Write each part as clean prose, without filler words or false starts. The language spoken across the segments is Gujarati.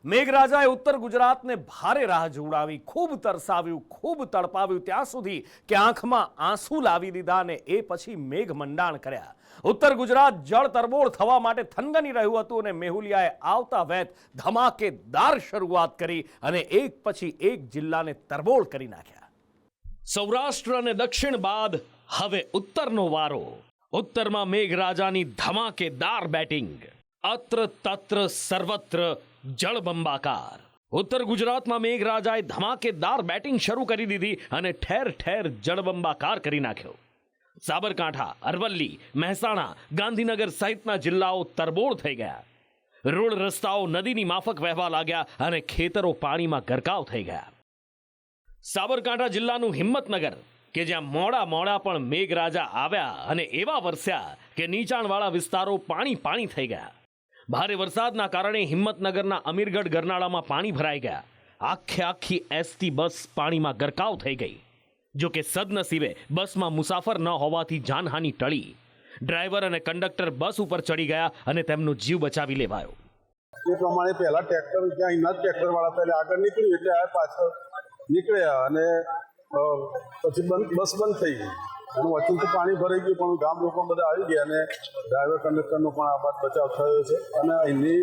મેઘરાજાએ ઉત્તર ગુજરાતને ભારે રાહ જોડાવી, ખૂબ તરસાવ્યું, ખૂબ તડપાવ્યું, ત્યાં સુધી કે આંખમાં આંસુ લાવી દીધા અને એ પછી મેઘ મંડાણ કર્યા. ઉત્તર ગુજરાત જળ તરબોળ થવા માટે થનગની રહ્યું હતું અને મેહુલિયાએ આવતા વેત ધમાકેદાર શરૂઆત કરી અને એક પછી એક જિલ્લાને તરબોળ કરી નાખ્યા. સૌરાષ્ટ્ર અને દક્ષિણ બાદ હવે ઉત્તરનો વારો. ઉત્તરમાં મેઘરાજાની ધમાકેદાર બેટિંગ. અત્ર તત્ર સર્વત્ર જળબંબાકાર. ઉત્તર ગુજરાતમાં મેઘરાજાએ ધમાકેદાર બેટિંગ શરૂ કરી દીધી અને ઠેર ઠેર જળબંબાકાર કરી નાખ્યો. સાબરકાંઠા, અરવલ્લી, મહેસાણા, ગાંધીનગર સહિતના જિલ્લાઓ તરબોળ થઈ ગયા. રોડ રસ્તાઓ નદીની માફક વહેવા લાગ્યા અને ખેતરો પાણીમાં ગરકાવ થઈ ગયા. સાબરકાંઠા જિલ્લાનું હિંમતનગર કે જ્યાં મોડા પણ મેઘરાજા આવ્યા અને એવા વરસ્યા કે નીચાણવાળા વિસ્તારો પાણી થઈ ગયા. ભારે વરસાદના કારણે હિંમતનગરના અમીરગઢ ગરનાળામાં પાણી ભરાઈ ગયા. આખી એસટી બસ પાણીમાં ગરકાવ થઈ ગઈ. જો કે સદનસીબે બસમાં મુસાફર ન હોવાથી જાનહાની ટળી. ડ્રાઈવર અને કંડક્ટર બસ ઉપર ચડી ગયા અને તેમનો જીવ બચાવી લેવાયો. એ પ્રમાણે પહેલા ટ્રેક્ટર ત્યાં એના ટ્રેક્ટર વાળા પહેલા આગળ નીકળ્યું એટલે આ પાછળ નીકળ્યા અને પછી બસ બંધ થઈ ગઈ અને વચ્ચે તો પાણી ભરાઈ ગયું પણ ગામ લોકો બધા આવી ગયા અને ડ્રાઈવર કંડક્ટરનો પણ આ બાદ બચાવ થયો છે. અને અહીંની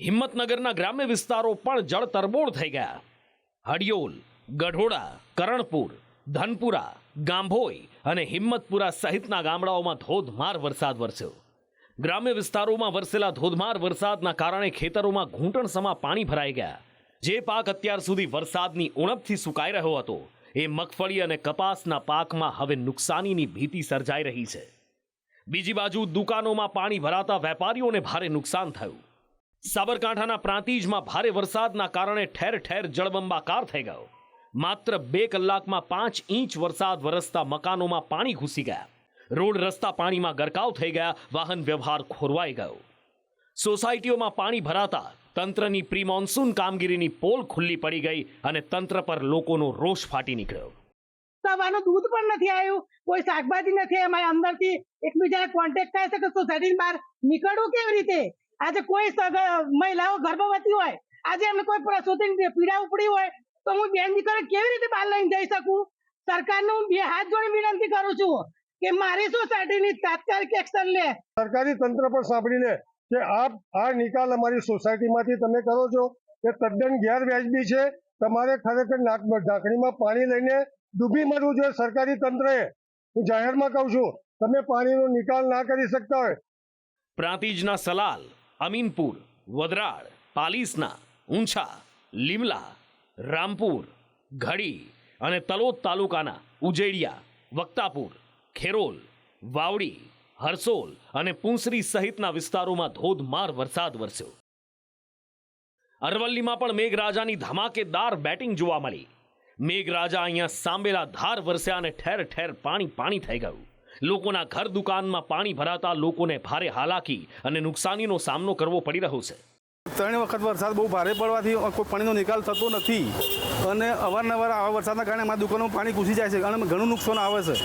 હિંમતનગરના ગ્રામ્ય વિસ્તારો પણ જળ તરબોળ થઈ ગયા. હડિયોલ, ગઢોડા, કરણપુર, ધનપુરા, ગાંભોઈ અને હિંમતપુરા સહિતના ગામડાઓમાં ધોધમાર વરસાદ વરસ્યો. ગ્રામ્ય વિસ્તારોમાં વરસેલા ધોધમાર વરસાદના કારણે ખેતરોમાં ઘૂંટણસમા પાણી ભરાઈ ગયા. જે પાક અત્યાર સુધી વરસાદની ઉણપથી સુકાઈ રહ્યો હતો એ મગફળી અને કપાસના પાકમાં હવે નુકસાનીની ભીતિ સર્જાઈ રહી છે. બીજી બાજુ દુકાનોમાં પાણી ભરાતા વેપારીઓને ભારે નુકસાન થયું. સાબરકાંઠાના પ્રાંતિજમાં ભારે વરસાદના કારણે ઠેર ઠેર જળબંબાકાર થઈ ગયો. માત્ર 2 કલાકમાં 5 ઇંચ વરસાદ વરસતા મકાનોમાં પાણી ઘૂસી ગયા. રોડ રસ્તા પાણીમાં ગરકાવ થઈ ગયા. વાહન વ્યવહાર ખોરવાઈ ગયો. સોસાયટીઓમાં પાણી ભરાતા તંત્રની પ્રી મોન્સૂન કામગીરીની પોલ ખુલ્લી પડી ગઈ અને તંત્ર પર લોકોનો રોષ ફાટી નીકળ્યો. સવારનું દૂધ પણ નથી આવ્યું, કોઈ શાકભાજી નથી. અમારે અંદરથી એકબીજાને કોન્ટેક્ટ થાય છે કે સોસાયટી બહાર નીકળવું કેવી રીતે. આજે કોઈ મહિલાઓ ગર્ભવતી હોય, આજે એમને કોઈ પ્રસૂતિની પીડા ઉપડી હોય તો હું બેન દીકરો કેવી રીતે બહાર લઈને જઈ શકું. સરકારને હું 2 હાથ જોડી વિનંતી કરું છું કે મારી સોસાયટીની તાત્કાલિક એક્શન લે. સરકારી તંત્ર પર સાંભળીને કે આ નિકાલ અમારી સોસાયટીમાંથી તમે કરો છો એ તદ્દન ગેરવ્યાજબી છે. તમારે ખરેખર ઢાંકણીમાં પાણી લઈને ડૂબી મરવું જોઈએ સરકારી તંત્રએ. હું જાહેરમાં કહું છું, તમે પાણીનો નિકાલ ના કરી શકતા હોય. પ્રાંતિજના સલાલ, અમીનપુર, વદરાળ, પાલીસના, ઊંછા, લીમલા, રામપુર, ઘડી અને તલોદ તાલુકાના ઉજેડિયા, વક્તાપુર, ખેરોલ, વાવડી, હરસોલ અને પુંસરી સહિતના વિસ્તારોમાં ધોધમાર વરસાદ વરસ્યો. અરવલ્લીમાં પણ મેઘરાજાની ધમાકેદાર બેટિંગ જોવા મળી. મેઘરાજા અહીંયા સાંબેલા ધાર વરસ્યા અને ઠેર ઠેર પાણી થઈ ગયું. લોકોના ઘર દુકાનમાં પાણી ભરાતા લોકોને ભારે હાલાકી અને નુકસાનીનો સામનો કરવો પડી રહ્યો છે. 3 વખત વરસાદ બહુ ભારે પડવાથી કોઈ પાણીનો નિકાલ થતો નથી અને અવારનવાર આવા વરસાદના કારણે અમારા દુકાનોમાં પાણી ઘૂસી જાય છે અને ઘણું નુકસાન આવે છે.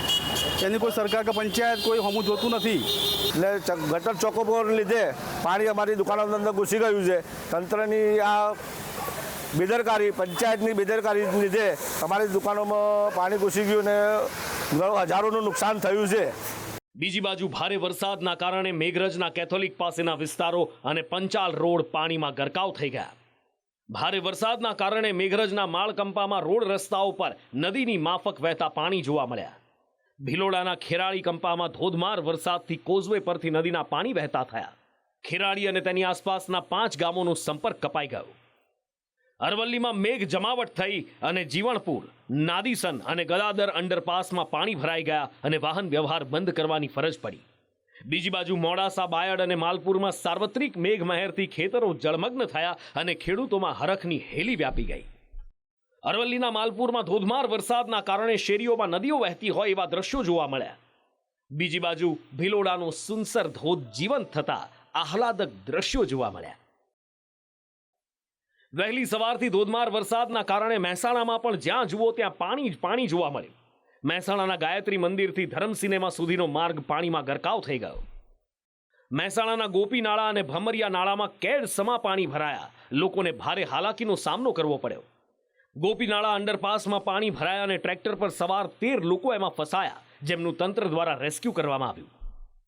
એની કોઈ સરકાર કે પંચાયત કોઈ હમું જોતું નથી. એટલે ગટર ચોકોપોના લીધે પાણી અમારી દુકાનોની અંદર ઘૂસી ગયું છે. તંત્રની આ બેદરકારી, પંચાયતની બેદરકારીને લીધે અમારી દુકાનોમાં પાણી ઘૂસી ગયું અને હજારોનું નુકસાન થયું છે. બીજી બાજુ ભારે વરસાદના કારણે મેઘરજના કેથોલિક પાસેના વિસ્તારો અને પંચાલ રોડ પાણીમાં ગરકાવ થઈ ગયા. ભારે વરસાદના કારણે મેઘરજના માળકંપામાં રોડ રસ્તાઓ પર નદીની માફક વહેતા પાણી જોવા મળ્યા. ભિલોડાના ખેરાળી કંપામાં ધોધમાર વરસાદથી કોઝવે પરથી નદીના પાણી વહેતા થયા. ખેરાળી અને તેની આસપાસના 5 ગામોનો સંપર્ક કપાઈ ગયો. અરવલ્લીમાં મેઘ જમાવટ થઈ અને જીવણપુર, નાદીસન અને ગદાદર અંડરપાસમાં પાણી ભરાઈ ગયા અને વાહન વ્યવહાર બંધ કરવાની ફરજ પડી. બીજી બાજુ મોડાસા, બાયડ અને માલપુરમાં સાર્વત્રિક મેઘમહેરથી ખેતરો જળમગ્ન થયા અને ખેડૂતોમાં હરખની હેલી વ્યાપી ગઈ. અરવલ્લીના માલપુરમાં ધોધમાર વરસાદના કારણે શેરીઓમાં નદીઓ વહેતી હોય એવા દ્રશ્યો જોવા મળ્યા. બીજી બાજુ ભિલોડાનો સુનસર ધોધ જીવંત થતા આહલાદક દ્રશ્યો જોવા મળ્યા. વહેલી સવારથી ધોધમાર વરસાદના કારણે મહેસાણામાં પણ જ્યાં જુઓ ત્યાં પાણી જોવા મળ્યું. મહેસાણાના ગાયત્રી મંદિરથી ધરમ સિનેમા સુધીનો માર્ગ પાણીમાં ગરકાવ થઈ ગયો. મહેસાણાના ગોપી નાળા અને ભમરિયા નાળામાં કેડ સમા પાણી ભરાયા, લોકોને ભારે હાલાકીનો સામનો કરવો પડ્યો. ગોપી નાળા અંડરપાસમાં પાણી ભરાયા અને ટ્રેક્ટર પર સવાર 13 લોકો એમાં ફસાયા, જેમનું તંત્ર દ્વારા રેસ્ક્યુ કરવામાં આવ્યું.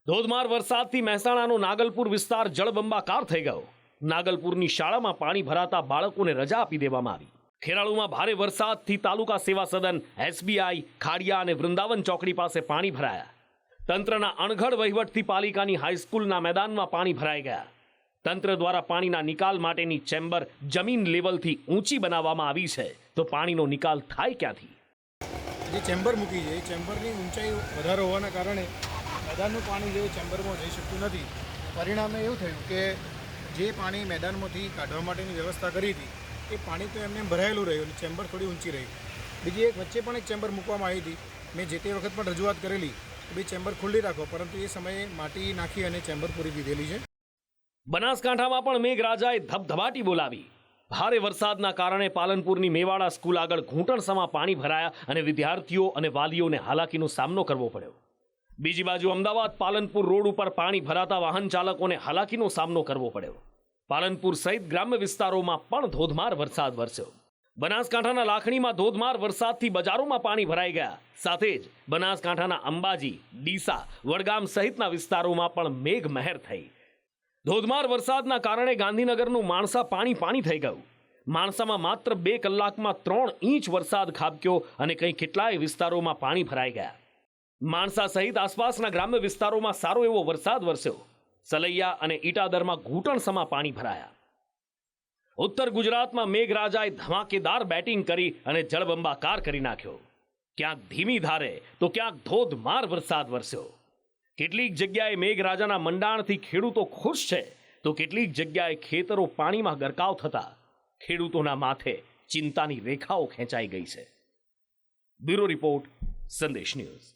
ધોધમાર વરસાદથી મહેસાણાનો નાગલપુર વિસ્તાર જળબંબાકાર થઈ ગયો. નાગલપુરની શાળામાં પાણી ભરાતા બાળકોને રજા આપી દેવામાં આવી. ખેરાલુમાં ભારે વરસાદથી તાલુકા સેવા સદન, SBI, ખાડિયા અને વૃંદાવન ચોકડી પાસે પાણી ભરાયા. તંત્રના અણઘડ વહીવટથી પાલિકાની હાઈસ્કૂલના મેદાનમાં પાણી ભરાઈ ગયા. તંત્ર દ્વારા પાણીના નિકાલ માટેની ચેમ્બર જમીન લેવલથી ઊંચી બનાવવામાં આવી છે, તો પાણીનો નિકાલ થાય ક્યાંથી? જે ચેમ્બર મૂકી છે એ ચેમ્બરની ઊંચાઈ વધારે હોવાના કારણે મેદાનનું પાણી જે ચેમ્બરમાં જઈ શકતું નથી. પરિણામે એવું થયું કે જે પાણી મેદાનમાંથી કાઢવા માટેની વ્યવસ્થા કરી હતી એ પાણી તો એમને ભરાયેલું રહ્યું અને ચેમ્બર થોડી ઊંચી રહી. બીજી એક વચ્ચે પણ એક ચેમ્બર મૂકવામાં આવી હતી. મેં જે તે વખત પણ રજૂઆત કરેલી કે ભાઈ ચેમ્બર ખુલ્લી રાખો, પરંતુ એ સમયે માટી નાખી અને ચેમ્બર પૂરી દીધેલી છે. બનાસકાંઠામાં પણ મેઘરાજાએ ધબધબાટી બોલાવી. ભારે વરસાદના કારણે પાલનપુરની મેવાડા સ્કૂલ આગળ ઘૂંટણસમાં પાણી ભરાયા અને વિદ્યાર્થીઓ અને વાલીઓને હાલાકીનો સામનો કરવો પડ્યો. બીજી બાજુ અમદાવાદ પાલનપુર રોડ ઉપર પાણી ભરાતા વાહન ચાલકોને હાલાકીનો સામનો કરવો પડ્યો. પાલનપુર સહિત ગ્રામ્ય વિસ્તારોમાં પણ ધોધમાર વરસાદ વરસ્યો. બનાસકાંઠાના લાખણીમાં ધોધમાર વરસાદથી બજારોમાં પાણી ભરાઈ ગયા. સાથે જ બનાસકાંઠાના અંબાજી, ડીસા, વડગામ સહિતના વિસ્તારોમાં પણ મેઘ મહેર થઈ. ધોધમાર વરસાદના કારણે ગાંધીનગરનું માણસા પાણી થઈ ગયું. માણસામાં માત્ર 2 કલાકમાં 3 ઇંચ વરસાદ ખાબક્યો અને કંઈ કેટલાય વિસ્તારોમાં પાણી ભરાઈ ગયા. માણસા સહિત આસપાસના ગ્રામ્ય વિસ્તારોમાં સારો એવો વરસાદ વરસ્યો. સલૈયા અને ઈટાદરમાં ઘૂંટણસમાં પાણી ભરાયા. ઉત્તર ગુજરાતમાં મેઘરાજાએ ધમાકેદાર બેટિંગ કરી અને જળબંબાકાર કરી નાખ્યો. ક્યાંક ધીમી ધારે તો ક્યાંક ધોધમાર વરસાદ વરસ્યો. કેટલીક જગ્યાએ મેઘરાજાના મંડાણથી ખેડૂતો ખુશ છે, તો કેટલીક જગ્યાએ ખેતરો પાણીમાં ગરકાવ થતા ખેડૂતોના માથે ચિંતાની રેખાઓ ખેંચાઈ ગઈ છે. બ્યુરો રિપોર્ટ, સંદેશ ન્યૂઝ.